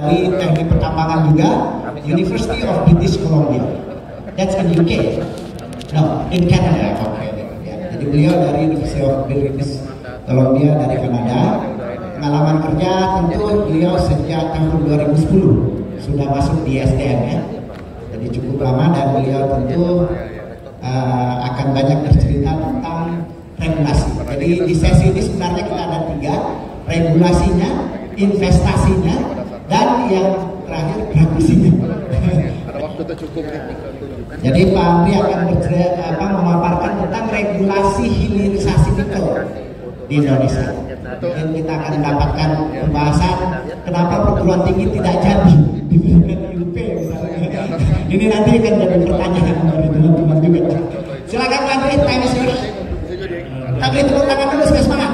Dari teknik pertambangan juga, University of British Columbia. That's in UK. No, in Canada. Okay. Ya. Jadi beliau dari University of British Columbia dari Kanada. Pengalaman kerja tentu beliau sejak tahun 2010 sudah masuk di SDM ya. Jadi cukup lama dan beliau tentu akan banyak bercerita tentang regulasi. Jadi di sesi ini sebenarnya kita ada 3, regulasinya, investasinya, dan yang terakhir gravisinya. Ada waktu cukup. Jadi Pak Andri akan memaparkan tentang regulasi hilirisasi nikel di Indonesia. Dan kita akan mendapatkan pembahasan kenapa perguruan tinggi tidak jadi diberikan IUP misalnya. Ini nanti akan jadi pertanyaan dari teman-teman juga. Silakan Pak Andri, time is yours. Kita beri tepuk tangan dulu supaya semangat.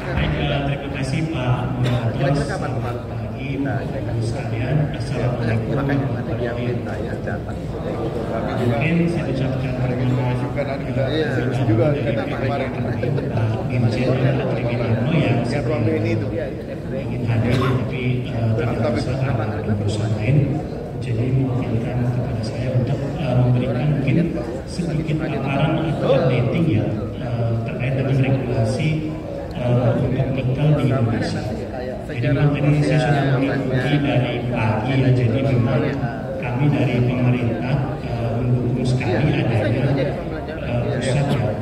Terima kasih Pak Moderator. Selamat pagi Bapak-Ibu sekalian. Assalamualaikum warahmatullahi wabarakatuh. Mungkin saya ucapkan terima kasih juga kemarin Pak Dirjen Triwidono yang ingin hadir tapi terpaksa ada urusan lain. Jadi memungkinkan kepada saya untuk memberikan mungkin sedikit paparan atau updating ya terkait dengan regulasi untuk nikel di Indonesia. Jadi memang tadi saya sudah mengikuti dari pagi ya, jadi memang kami dari pemerintah mendukung sekali adanya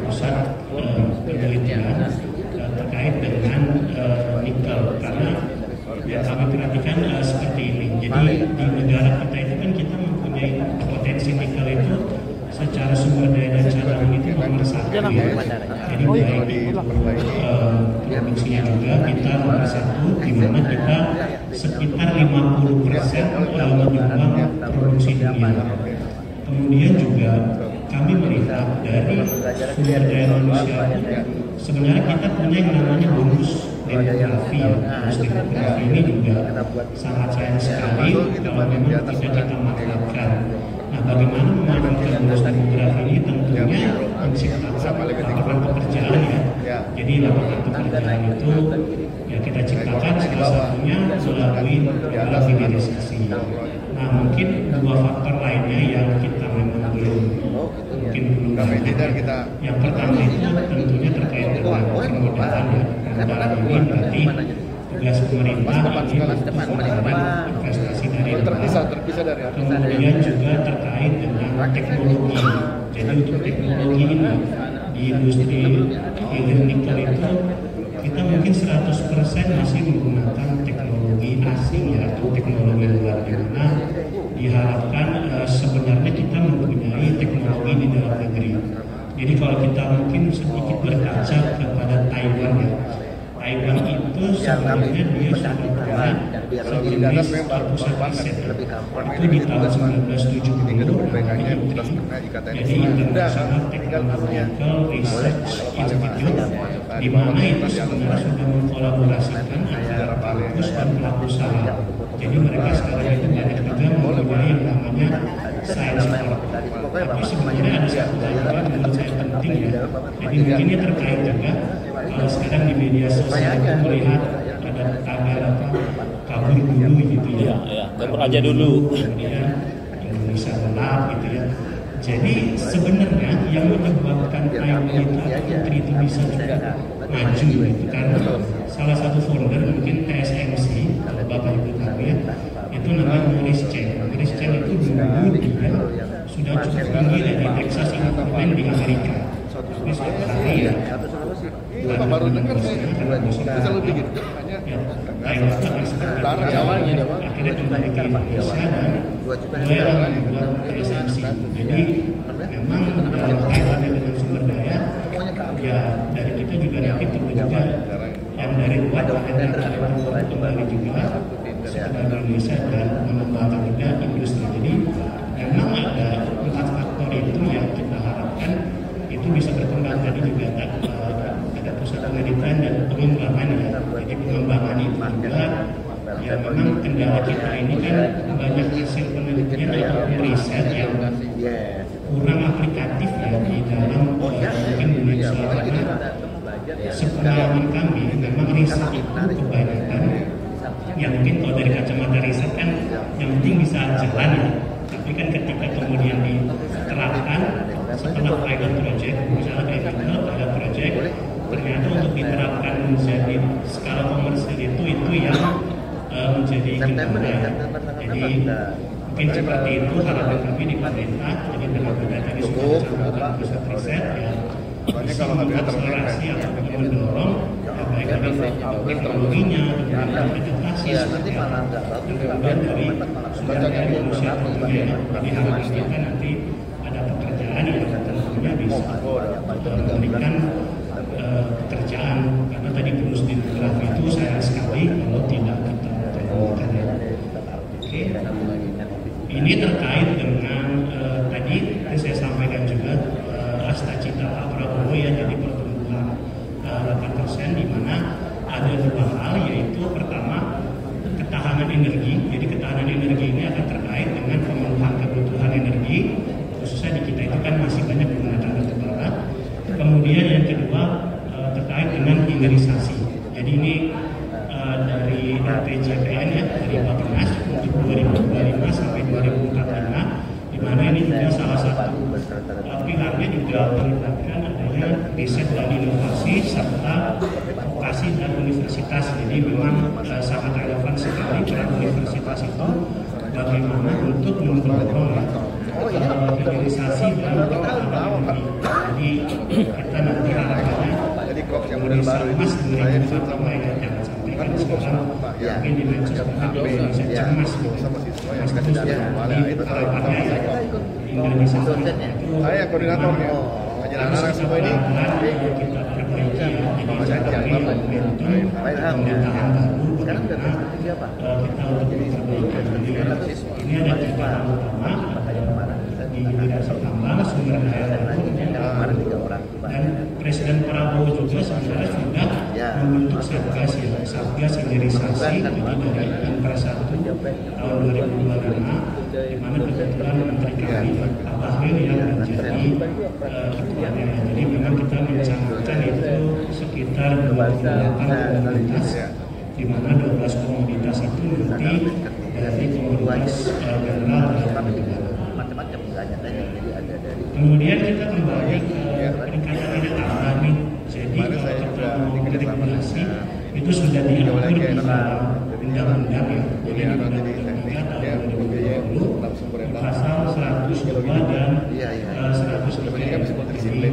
pusat penelitian terkait dengan nikel, karena yang kami perhatikan seperti ini. Jadi di negara kita itu kan kita mempunyai potensi nikel itu secara sumber daya dan cadangan itu nomor 1 ya. Jadi baik itu produksinya juga kita nomor 1, di mana kita sekitar 50% menyumbang produksi dunia. Kemudian juga kami melihat dari sumber daya manusia sebenarnya kita punya yang namanya bonus demografi ya. Bonus demografi ini juga sangat sayang sekali kalau memang tidak kita manfaatkan. Nah, bagaimana memanfaatkan bonus demografi ini? Tentunya menciptakan lapangan pekerjaan ya. Jadi lapangan pekerjaan itu ya kita ciptakan salah satunya melalui program hilirisasi. Nah, mungkin 2 faktor lainnya yang kita memang belum kita. Yang pertama itu tentunya terkait dengan kemudahan ya. Kemudahan ini berarti tugas pemerintah ini untuk melakukan investasi dari luar. Kemudian juga terkait dengan teknologi. Jadi untuk teknologi ini di industri hilir nikel itu kita mungkin 100% masih menggunakan teknologi asing ya, atau teknologi luar, karena diharapkan sebenarnya kita mempunyai teknologi di dalam negeri. Jadi kalau kita mungkin sedikit berkaca kepada Taiwan ya, Taiwan itu sebenarnya dia sudah punya sejenis pusat riset itu di tahun 1970 namanya ITRI, jadi International Technological Research Institute, di mana itu sebenarnya sudah mengkolaborasikan antara kampus dan pelaku usaha. Jadi mereka sekarang itu banyak juga mempunyai yang namanya science park. Tapi sebenarnya ada satu hal yang menurut saya penting ya. Jadi mungkin ini terkait juga kalau sekarang di media sosial itu melihat ada tagar kabur dulu gitu ya. Kabur aja dulu. Kemudian Indonesia gelap gitu ya. Jadi sebenarnya yang menyebabkan IOI itu atau ITRI itu bisa juga maju gitu, karena salah satu founder mungkin TSMC kalau Bapak Ibu tahu ya, itu namanya Morris Chang. Morris Chang itu dulu dia sudah cukup tinggi dari Texas Instrument di Amerika. Tapi suatu hari ya baru dengar bisa lebih gitu hanya akhirnya kembali ke Indonesia dan mulai membuat TSMC. Jadi memang dalam kaitannya dengan sumber daya ya dari kita juga nanti perlu juga yang dari luar akhirnya kembali juga sekedar Indonesia dan mengembangkan juga industri. Jadi memang ada 4 faktor itu yang kita harapkan itu bisa berkembang. Tadi juga ada pusat penelitian dan pengembangan ya. Jadi pengembangan itu juga ya memang kendala kita ini kan banyak hasil penelitian atau riset yang kurang aplikatif ya di dalam mungkin dunia usaha, karena sepengalaman kami memang riset itu kebanyakan yang mungkin kalau dari kacamata riset kan yang penting bisa jalan ya, tapi kan ketika kemudian diterapkan setelah pilot project, misalnya kayak pilot project, ternyata untuk diterapkan menjadi skala komersil itu yang menjadi kendala. Jadi mungkin seperti itu harapan kami di pemerintah. Jadi benar-benar tadi sudah disampaikan pusat riset ya bisa mengakselerasi atau mendorong baik dari teknologinya, kemudian edukasi, kemudian dari sumber daya manusia tentunya. Jadi harapan kita nanti ada pekerjaan yang tentunya bisa memberikan pekerjaan, karena tadi bonus demografi itu sayang sekali kalau tidak kita temukan ya. Oke. Ini terkait dengan tadi saya sampaikan juga cita Pak Prabowo ya, jadi pertumbuhan 8%, di mana ada dua hal, yaitu pertama ketahanan energi. Jadi ketahanan energi ini akan terkait dengan pemenuhan kebutuhan energi, khususnya di kita itu kan masih banyak menggunakan batu bara. Kemudian yang kedua terkait dengan hilirisasi. Jadi ini dari RPJPN ya, dari Bappenas untuk 2025 sampai 2045, di mana ini juga salah satu pilarnya juga melibatkan adanya riset dan inovasi serta vokasi dan universitas. Jadi memang sangat relevan sekali peran universitas itu bagaimana untuk mendorong hilirisasi dan ketahanan energi. Jadi kita nanti harapannya Indonesia emas 2045 ya, jangan sampai kan sekarang mungkin di medsos Indonesia cemas gitu. Mas itu jadi harapannya ya Indonesia itu saya koordinatornya anak semua ini kita perbaiki ya. Jadi momentum pemerintahan baru bagaimana kita untuk memperbaiki. Ini ada 3 hal utama di hilirisasi tambang, sumber daya alam, dan Presiden Prabowo juga sebenarnya sudah membentuk satgas ya, satgas hilirisasi, jadi dari Impres 1 tahun 2025, di mana kebetulan Menteri kami Pak Bahlil yang menjadi ketuanya. Jadi memang kita mencanangkan itu sekitar 28 komoditas, di mana 12 komoditas itu nanti dari komoditas mineral dan macam-macam. Kemudian kita kembali ke peningkatan nilai tambah nih. Jadi kalau kita mau regulasi itu sudah diatur di dalam undang-undang ya. Jadi di undang-undang 3 tahun 2020 di pasal 102 dan 103. Jadi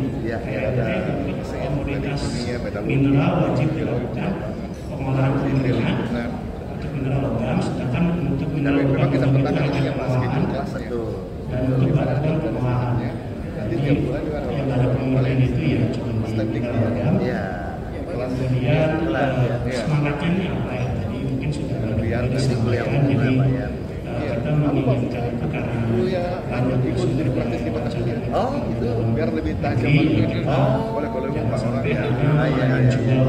komoditas mineral wajib dilakukan pengolahan penggunaan untuk mineral logam, sedangkan untuk mineral logam itu hanya pengolahan dan untuk batuan pengolahan. Jadi yang ada pengolahan itu ya cuma mineral logam. Kemudian semangatnya ini apa ya? Tadi mungkin sudah disampaikan. Jadi kita menginginkan itu karena banyak sumber daya itu biar lebih tajam boleh jangan sampai hanya menjual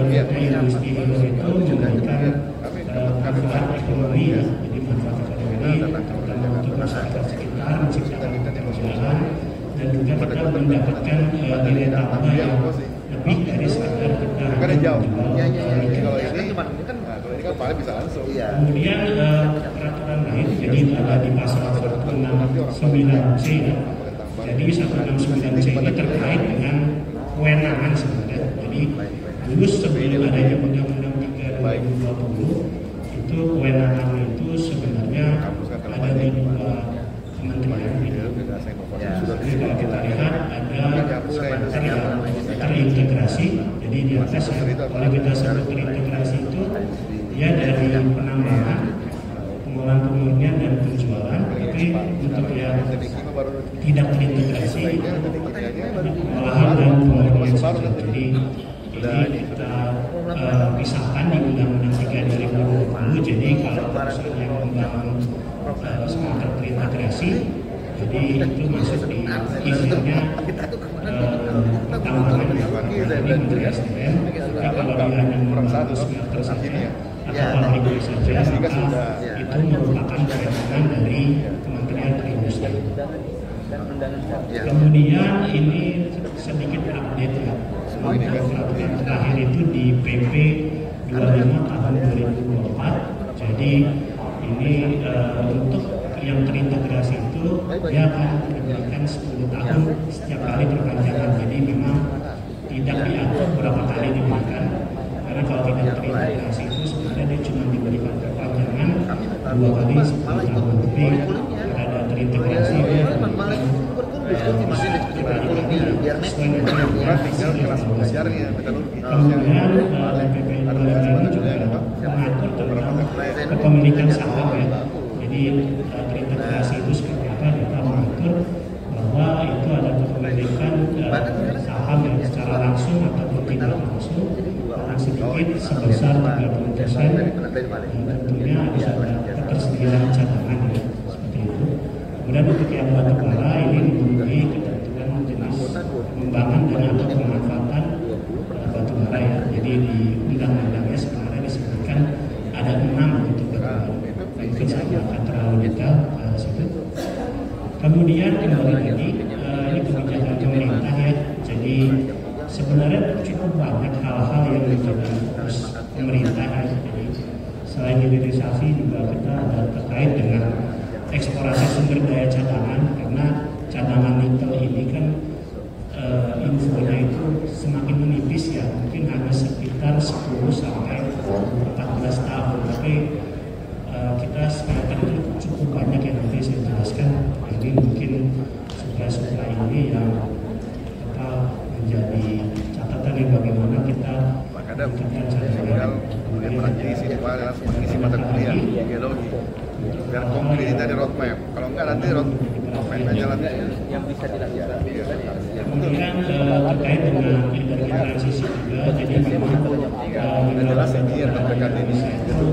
biar industri itu memberikan manfaat ekonomi ya. Jadi manfaat ekonomi terutama untuk masyarakat sekitar, menciptakan pekerjaan, dan juga kita mendapatkan nilai tambah yang lebih dari sekadar kita jauh. Kalau ini kan paling bisa langsung. Kemudian peraturan lain, jadi ada di pasal 169C ya. Jadi 169C ini terkait dengan kewenangan sebenarnya. Jadi dulu sebelum adanya Undang-Undang 3 2020 itu kewenangan itu sebenarnya ada di 2 kementerian gitu. Jadi kalau kita lihat ada terintegrasi. Jadi di atas ya, kalau kita sebut terintegrasi itu dia dari penambangan, pengolahan pemurnian dan penjualan. Tapi untuk yang tidak terintegrasi pengolahan dan pemurnian saja. Jadi ini kita pisahkan di Undang-Undang 3 2020. Jadi kalau perusahaan yang membangun smelter terintegrasi, jadi itu masuk di izinnya pertambangan ini Menteri SDM. Tapi kalau dia hanya membangun smelter saja atau pabrik saja, maka itu merupakan kewenangan dari Kementerian Perindustrian. Kemudian ini sedikit update ya. Update terakhir itu di PP 25 tahun 2024. Jadi ini untuk yang terintegrasi itu dia akan diberikan 10 tahun setiap kali perpanjangan. Jadi memang tidak diatur berapa kali diberikan. Karena kalau tidak terintegrasi itu sebenarnya dia cuma diberikan perpanjangan 2 kali 10 tahun. Tapi ada terintegrasi dia kemudian PP ini juga mengatur tentang kepemilikan saham ya. Jadi terintegrasi itu seperti apa, kita mengatur bahwa itu ada kepemilikan saham yang secara langsung ataupun tidak langsung paling sedikit sebesar 30%. Tentunya harus ada ketersediaan cadangan ya, seperti itu. Kemudian untuk yang batu bara ini memenuhi ketentuan jenis pengembangan dan atau pemanfaatan batu bara ya. Jadi di undang-undangnya sebenarnya disebutkan ada 6 untuk batu bara. Mungkin saya akan terlalu detail situ. Kemudian kembali lagi ini kebijakan pemerintah ya. Jadi sebenarnya cukup banyak hal-hal yang menjadi fokus pemerintah ya. Jadi selain hilirisasi juga kita ada terkait dengan eksplorasi sumber daya cadangan, karena cadangan nikel ini kan infonya itu semakin menipis ya, mungkin hanya sekitar 10 sampai 14 tahun, tapi kita sekarang itu cukup banyak yang nanti saya jelaskan. Jadi mungkin suplai ini yang menjadi catatan yang bagaimana kita meningkatkan cadangan. Kemudian mengisi mata kuliah geologi biar konkret dari roadmap. Kalau enggak nanti roadmap aja nanti yang bisa dilakukan. Kemudian terkait dengan energi transisi juga, jadi memang jelas ini yang terdekat ini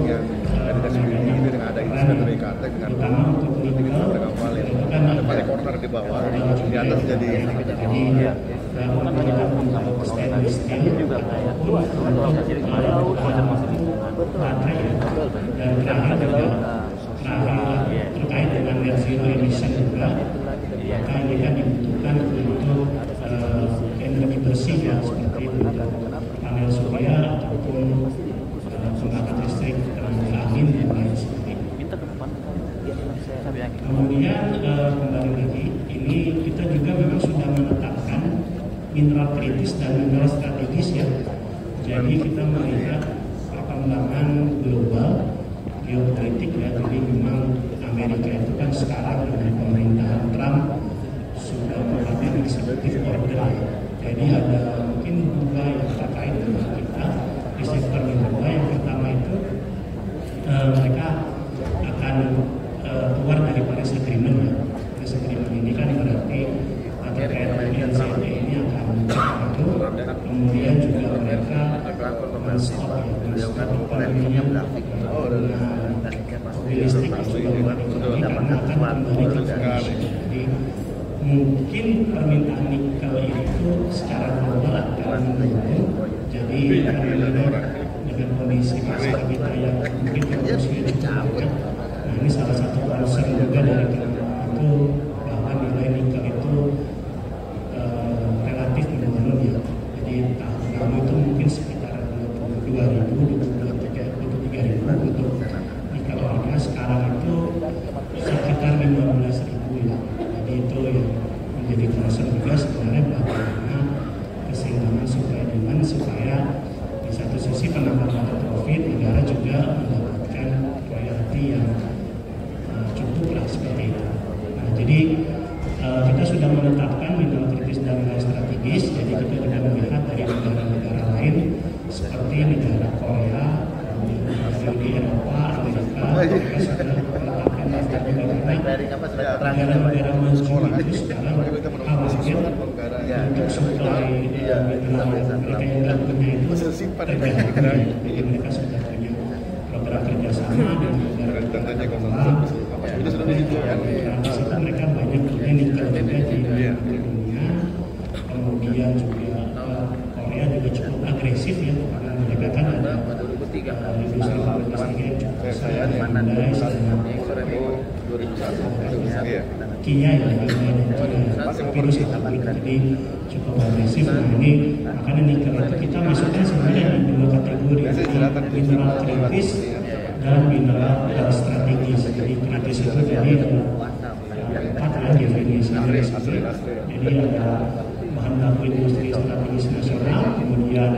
yang ada di sini itu dengan ada industri BKT dengan dengan paling ada paling corner di bawah di atas jadi stainless steel juga baterai dan terakhir terkait dengan net zero emission juga, maka ini kan dibutuhkan untuk energi bersih ya, seperti panel surya ataupun pembangkit listrik tenaga angin dan lain sebagainya. Kemudian kembali lagi, ini kita juga memang sudah menetapkan mineral kritis dan mineral strategis ya. Jadi kita melihat perkembangan global geopolitik ya. Jadi memang Amerika itu kan sekarang dengan pemerintahan Trump sudah mengambil executive order. Jadi ada mungkin 2 yang terkait dengan kita di sektor mineral. Yang pertama itu mereka akan keluar dari Paris Agreement ya. Paris Agreement ini kan berarti terkait dengan NCT ini akan itu. Kemudian juga mereka men-stop listrik juga karena akan kembali ke Indonesia. Jadi mungkin permintaan nikel itu secara global akan menurun. Jadi dengan kondisi pasar kita yang mungkin produksi cukup, nah ini salah satu concern juga dari kita itu bahwa nilai nikel itu relatif menurun ya. Jadi tahun lalu itu mungkin sekitar 22.000, 23.000 untuk nikel ornya, sekarang itu sekitar 15.000 ya. Jadi itu yang menjadi concern juga sebenarnya, bagaimana keseimbangan supply demand supaya di satu sisi pendapatan profit, negara juga mendapatkan royalti yang cukup lah seperti itu. Nah, jadi kita sudah menetapkan mineral kritis dan mineral strategis. Jadi kita juga melihat dari negara-negara lain seperti negara Korea, Uni Eropa, Amerika, kita sudah menetapkan negara-negara maju itu sekarang khawatir untuk suplai mineral mereka yang lakukannya itu tergantung. Jadi mereka sudah punya program kerjasama dan negara-negara itu mereka banyak punya nikel juga di dunia. Kemudian juga Korea juga cukup agresif ya, karena mereka kan ada industri logistik yang cukup besar, Iya. Kia ya, virus itu jadi cukup agresif. Nah ini makanya nikel itu kita masukkan sebenarnya di dua kategori, mineral kritis dan mineral strategis. Jadi kritis itu jadi empat ya definisinya. Jadi ada bahan baku industri strategis nasional, kemudian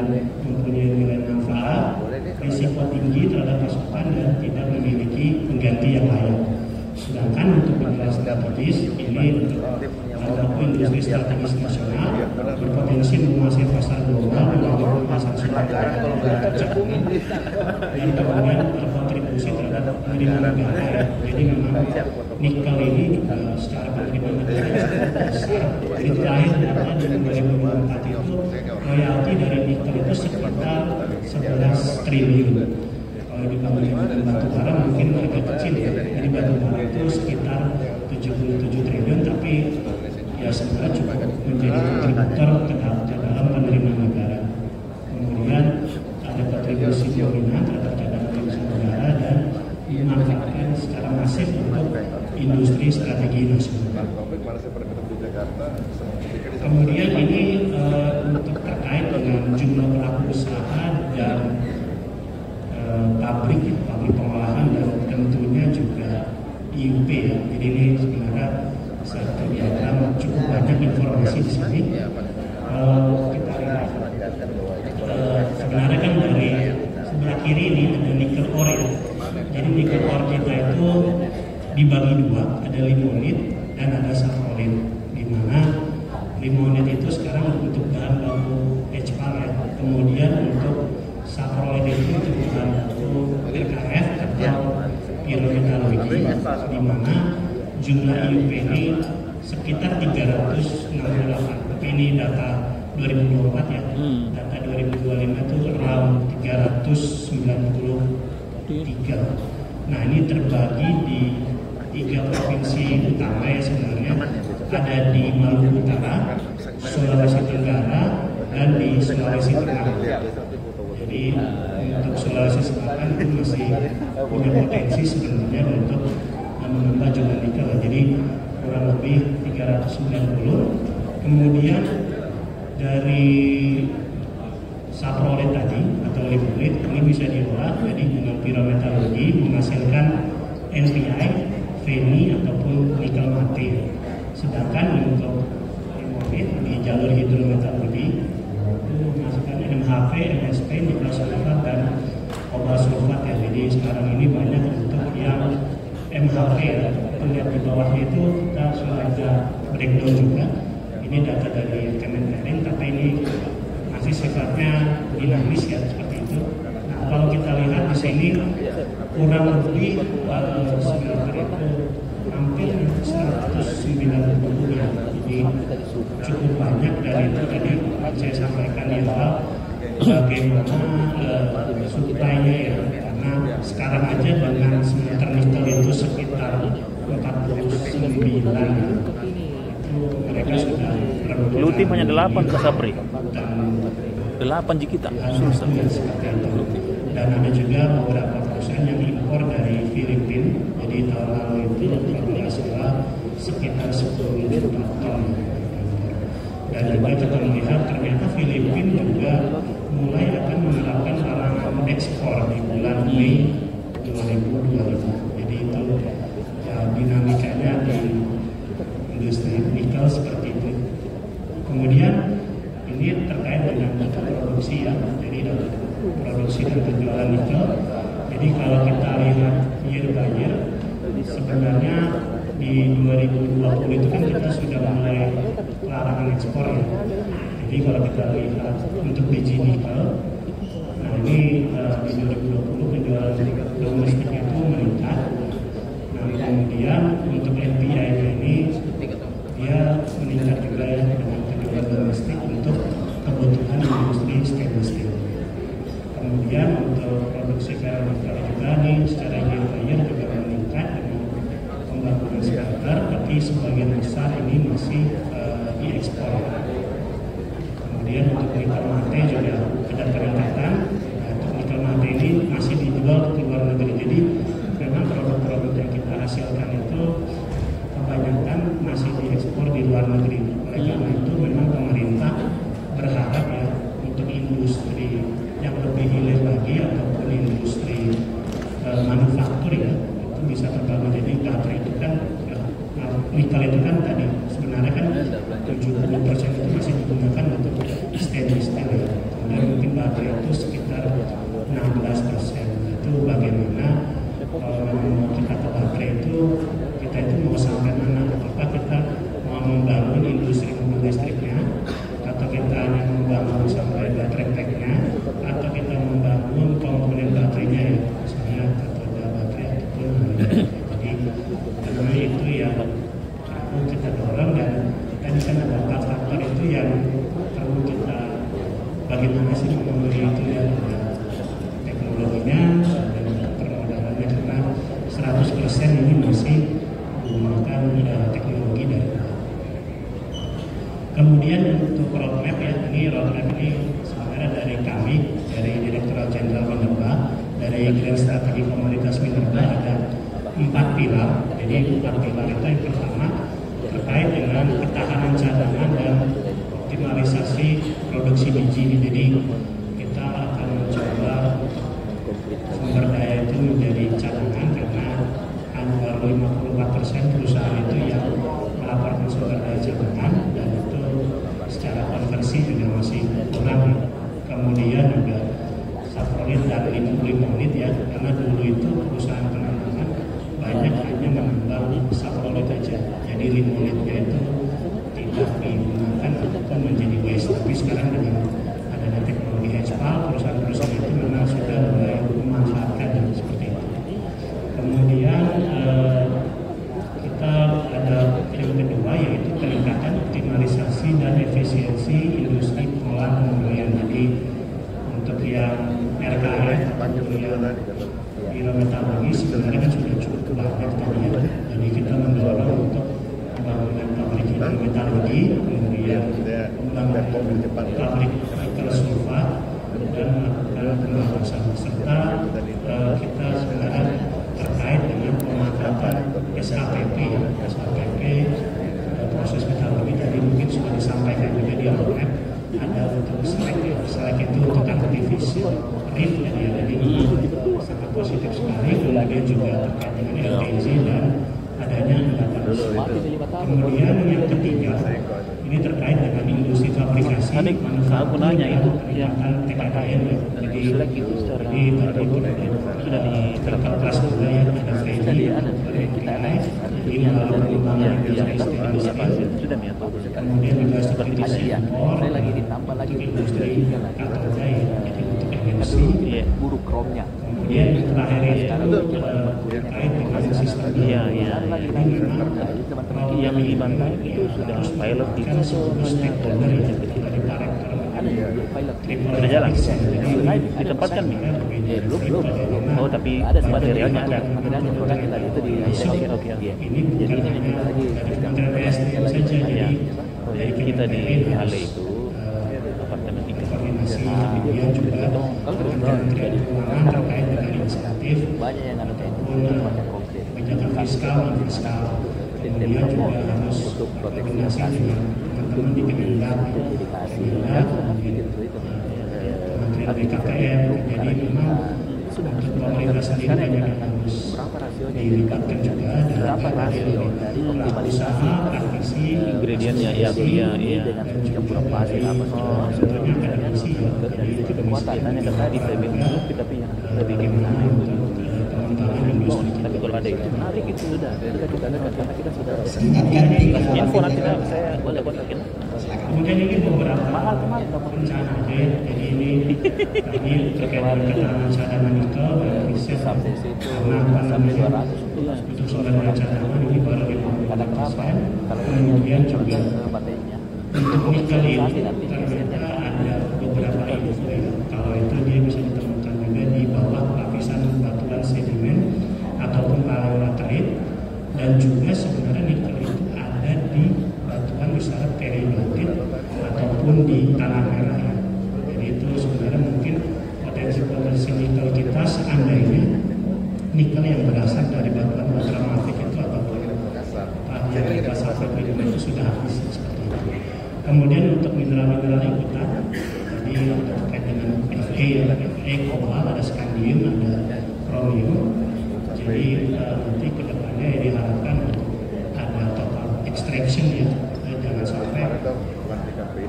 mempunyai nilai manfaat, risiko tinggi terhadap pasokan dan tidak memiliki pengganti yang layak. Sedangkan untuk mineral strategis ini untuk bahan baku industri strategis nasional berpotensi menguasai pasar global maupun pasar sukarela dan kemudian berkontribusi terhadap penerimaan negara. Jadi memang nikel ini juga secara penerimaan negara besar. Jadi terakhir data di 2024 itu royalti dari nikel itu sekitar 11 triliun. Kalau dibandingkan batu bara mungkin agak kecil ya. Jadi batu bara itu sekitar 77 triliun, tapi ya sebenarnya cukup menjadi kontributor ke dalam penerimaan negara. Kemudian ada kontribusi dominan terhadap cadangan devisa negara dan dimanfaatkan secara masif untuk industri strategi nasional. Kemudian ini untuk terkait dengan jumlah pelaku usaha dan pabrik pengolahan dan tentunya juga IUP ya. Jadi ini sebenarnya satu diagram cukup banyak informasi di sini. Kalau kita lihat sebenarnya kan dari sebelah kiri ini ada nikel ore. Jadi nikel ore kita itu dibagi dua, ada limonit dan ada saprolit. Di mana limonit itu sekarang untuk bahan baku HPAL ya. Kemudian untuk saprolit itu untuk bahan baku RKF atau pirometalurgi, di mana jumlah IUP ini sekitar 368. Tapi ini data 2024 ya. Data 2025 itu around 393. Nah ini terbagi di 3 provinsi utama ya sebenarnya. Ada di Maluku Utara, Sulawesi Tenggara, dan di Sulawesi Tengah. Jadi untuk Sulawesi Selatan itu masih punya potensi sebenarnya untuk menambah jumlah nikel. Jadi kurang lebih 390. Kemudian dari saprolit tadi atau limonit ini bisa diolah jadi dengan pirometalurgi menghasilkan NPI, Fe ataupun nikel mate. Sedangkan untuk limonit di jalur hidrometalurgi itu menghasilkan MHP, MSP, nikel sulfat dan kobalt sulfat ya. Jadi sekarang ini banyak untuk yang MHP ya. Lihat di bawahnya itu kita sudah ada breakdown juga. Ini data dari Kemenperin, tapi ini masih sifatnya dinamis ya seperti itu. Nah, kalau kita lihat di sini kurang lebih smelter itu hampir 190 ya. Jadi cukup banyak dari itu tadi saya sampaikan di awal bagaimana suplainya ya. Karena sekarang aja dengan smelter nikel itu sekitar 49 itu mereka sudah Lu tim hanya 8 ke Sapri. 8 kita susah. Dan ada juga beberapa perusahaan yang impor dari Filipina. Jadi tahun lalu itu kalau tidak salah sekitar 10 juta ton. Dan juga kita melihat ternyata Filipina juga mulai akan menerapkan larangan ekspor di bulan Mei 2020. Jadi itu ya, dinamikanya di industri nikel seperti itu. Kemudian ini terkait dengan produksi ya, jadi produksi dan penjualan nikel. Jadi kalau kita lihat year by year, sebenarnya di 2020 itu kan kita sudah mulai larangan ekspor ya. Jadi kalau kita lihat untuk biji nikel, nah ini di 2020 penjualan domestik itu meningkat. Nah kemudian untuk NPI-nya ini dia meningkat juga ya dengan penjualan domestik untuk kebutuhan industri stainless steel. Kemudian untuk produksi ferronickel juga nih secara year by year juga meningkat dengan pembangunan smelter, tapi sebagian besar ini masih diekspor. Kemudian untuk nikel mate juga ada peningkatan. Nah, untuk nikel mate ini masih dijual ke luar negeri. Jadi memang produk-produk yang kita hasilkan itu kebanyakan masih diekspor di luar negeri. Oleh karena itu memang pemerintah berharap ya untuk industri yang lebih hilir lagi ataupun industri manufaktur ya itu bisa terbangun. Jadi baterai itu kan nikel itu kan tadi sebenarnya kan 70% itu masih digunakan untuk stainless steel ya. Kemudian mungkin baterai itu sekitar 16%. Itu bagaimana kita ke baterai itu kita itu mau sampai mana? Apakah kita mau membangun industri mobil listriknya, atau kita hanya membangun sampai baterai packnya, atau kita membangun komponen baterainya ya, misalnya katoda baterai ataupun jadi karena itu ya perlu kita dorong dan kan ada 4 faktor itu yang perlu kita bagaimana sih memenuhi itu ya, teknologinya dan permodalannya karena 100% ini masih menggunakan teknologi dari kemudian untuk roadmap ya, ini roadmap ini sebenarnya dari kami, dari Direktorat Jenderal Minerba, dari Grand Strategi Komoditas Minerba ada 4 pilar. Jadi 4 pilar itu yang pertama terkait dengan ketahanan cadangan dan optimalisasi produksi biji. Jadi kita akan mencoba sumber daya itu menjadi cadangan karena baru 54% perusahaan itu yang melaporkan sumber daya cadangan dan itu secara konversi juga masih kurang. Kemudian juga saprolit dan limonit ya, karena dulu itu perusahaan penambangan banyak hanya menambang saprolit aja, jadi limonitnya itu tidak digunakan ataupun menjadi waste. Tapi sekarang dengan adanya teknologi HPAL, perusahaan-perusahaan itu memang sudah mulai memanfaatkan seperti itu. Kemudian kita ada yang kedua yaitu peningkatan optimalisasi dan efisiensi industri pengolahan pembelian. Jadi untuk yang RKF ataupun yang biometalurgi sebenarnya kan sudah cukup banyak tadi ya. Jadi kita mendorong untuk pembangunan pabrik biometalurgi, kemudian pembangunan pabrik nikel sulfat dan melakukan pengawasan serta kita sebenarnya terkait dengan pemanfaatan SKPP ya. SKPP proses metalurgi tadi mungkin sudah disampaikan juga di roadmap, ada untuk selek itu untuk aktivis RIF ya, jadi sangat positif sekali. Kemudian juga terkait dengan LPG dan adanya anggapan. Kemudian yang ketiga ini terkait dengan industri fabrikasi manufaktur itu peningkatan TKKN ya. Jadi sudah diterapkan kelas juga ya, ada Freddy, kita ini melalui pengembangan industri. Kemudian juga seperti impor, lagi ditambah lagi industri katoda ya, jadi untuk energi buru kromnya. Kemudian terakhir itu terkait dengan sistem yang di Bantai itu sudah pilot di sudah jalan di tempat kan belum. Oh tapi ada materialnya, ada produknya tadi itu di oke. Jadi ini kita lagi ya. Jadi kita di Hale itu apartemen 3 terkait dengan insentif banyak yang ada kebijakan fiskal dan fiskal. Kemudian juga harus koordinasi dengan teman-teman di Kemendak, Kementerian BKKM. Jadi memang untuk pemerintah sendiri banyak yang harus dilibatkan juga dalam pelaku usaha, praktisi, ingredientnya ya dan juga sebenarnya akademisi ya. Jadi itu kekuatannya tadi saya bilang tapi yang lebih gimana pengembangan industri. Tapi kalau ada itu menarik itu sudah kita lihat karena kita sudah info nanti saya kontak-kontakin. Kemudian ini beberapa rencana jadi ini terkait dengan ketahanan cadangan nikel dan riset karena apa namanya untuk sumber daya cadangan ini baru 50%. Kemudian juga untuk nikel ini ternyata ada beberapa info ya, kalau itu dia bisa ditemukan juga di bawah lapisan batuan sedimen ataupun laterit, dan juga sebenarnya nikel itu ada di batuan misalnya peridotit ataupun di tanah merah ya. Jadi itu sebenarnya mungkin potensi nikel kita seandainya nikel yang berasal dari batuan ultramafic sudah habis seperti itu. Kemudian untuk mineral-mineral ikutan, tadi terkait dengan Fa, kobalt, ada scandium, ada kromium. Jadi nanti kedepannya ya diharapkan ada total extraction ya, jangan sampai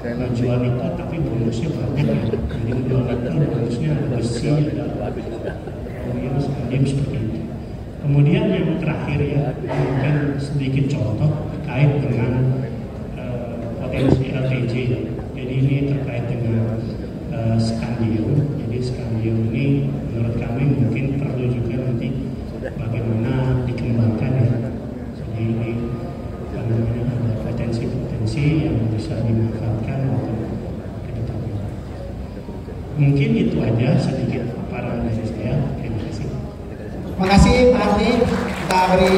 tujuan itu tapi bonusnya banyak ya. Jadi bonusnya ada besi, ada kromium, scandium seperti itu. Kemudian yang terakhir ya, mungkin sedikit contoh terkait dengan potensi LTJ. Jadi ini terkait dengan scandium. Jadi scandium ini menurut kami mungkin perlu juga nanti bagaimana dikembangkan ya. Jadi ini ada potensi-potensi yang bisa dimanfaatkan untuk kedepannya. Mungkin itu aja sedikit paparan dari saya. Terima kasih. Terima kasih Pak Andi. Kita beri